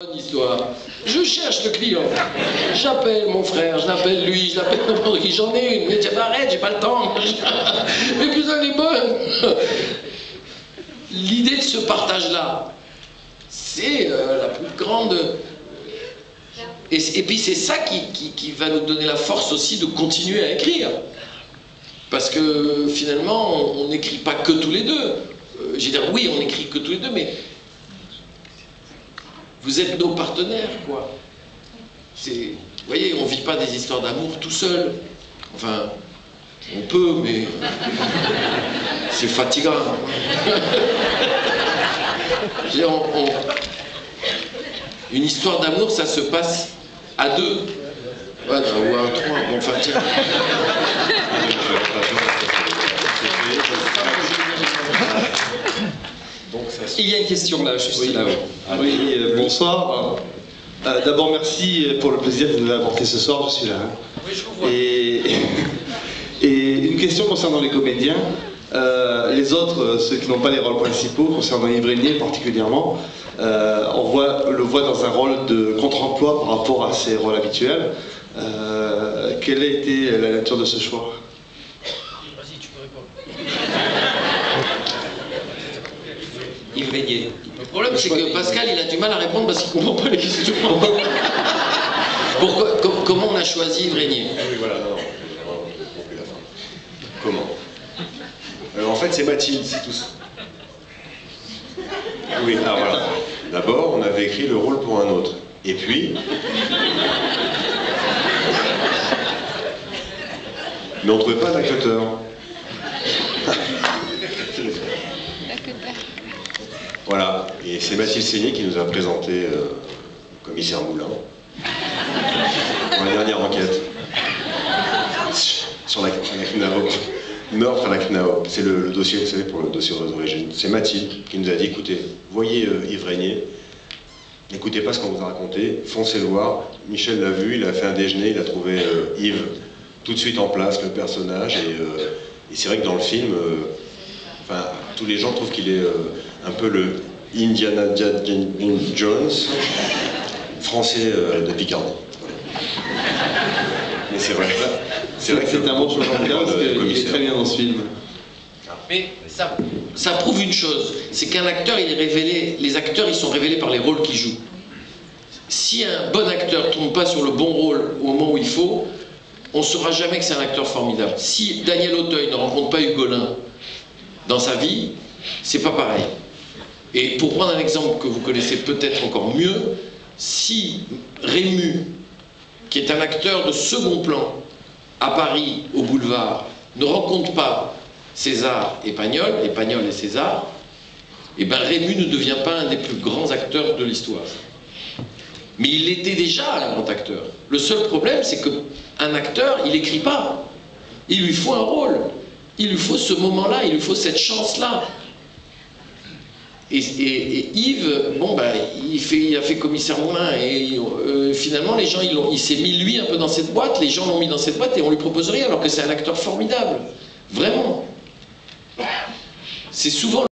Bonne histoire. Je cherche le client. J'appelle mon frère, je l'appelle lui, je l'appelle n'importe qui. J'en ai une. Mais tiens, arrête, j'ai pas le temps. Mais putain, elle est bonne. L'idée de ce partage-là, c'est la plus grande. Et puis c'est ça qui va nous donner la force aussi de continuer à écrire. Parce que finalement, on n'écrit pas que tous les deux. Je veux dire, oui, on n'écrit que tous les deux, mais vous êtes nos partenaires, quoi. Vous voyez, on ne vit pas des histoires d'amour tout seul. Enfin, on peut, mais c'est fatigant. Je veux dire, une histoire d'amour, ça se passe à deux. Ouais, ou à trois. Bon, enfin, tiens. Il y a une question là, juste oui. là-haut. Oui, bonsoir. D'abord, merci pour le plaisir que vous nous avez apporté ce soir, je suis là. Hein. Oui, je vous vois. Et une question concernant les comédiens. Les autres, ceux qui n'ont pas les rôles principaux, concernant Yves Régnier particulièrement, on le voit dans un rôle de contre-emploi par rapport à ses rôles habituels. Quelle a été la nature de ce choix? Vas-y, tu peux répondre. Yves Régnier. Le problème, c'est que Pascal, il a du mal à répondre parce qu'il ne comprend pas les questions. Pourquoi, comment on a choisi Yves Régnier? Oui, voilà, non, j'ai vraiment compris la fin. Comment? En fait, c'est Mathilde, c'est tout ça. Oui, alors voilà. D'abord, on avait écrit le rôle pour un autre. Et puis... Mais on ne trouvait pas d'acteur. Voilà, et c'est Mathilde Seigné qui nous a présenté commissaire Moulin pour la dernière enquête sur la CNAO, meurtre à la CNAO. C'est le dossier, vous savez, pour le dossier aux origines. C'est Mathilde qui nous a dit, écoutez, voyez Yves Régnier, n'écoutez pas ce qu'on vous a raconté, foncez le voir. Michel l'a vu, il a fait un déjeuner, il a trouvé Yves tout de suite en place, le personnage, et c'est vrai que dans le film, enfin, tous les gens trouvent qu'il est un peu le Indiana Jones français de Picardie. Mais c'est vrai. C'est vrai que c'est un bon choix de parce qu'il est très bien dans ce film. Mais ça prouve une chose, c'est qu'un acteur, il est révélé, les acteurs, ils sont révélés par les rôles qu'ils jouent. Si un bon acteur ne tombe pas sur le bon rôle au moment où il faut, on ne saura jamais que c'est un acteur formidable. Si Daniel Auteuil ne rencontre pas Hugolin dans sa vie, c'est pas pareil. Et pour prendre un exemple que vous connaissez peut-être encore mieux, si Rému, qui est un acteur de second plan à Paris, au boulevard, ne rencontre pas César et Pagnol et César, et ben Rému ne devient pas un des plus grands acteurs de l'histoire. Mais il était déjà un grand acteur. Le seul problème, c'est qu'un acteur, il n'écrit pas. Il lui faut un rôle. Il lui faut ce moment-là, il lui faut cette chance-là. Et Yves, bon, bah, il a fait commissaire Moulin, et finalement, les gens, il s'est mis lui un peu dans cette boîte, les gens l'ont mis dans cette boîte, et on lui propose rien, alors que c'est un acteur formidable. Vraiment. C'est souvent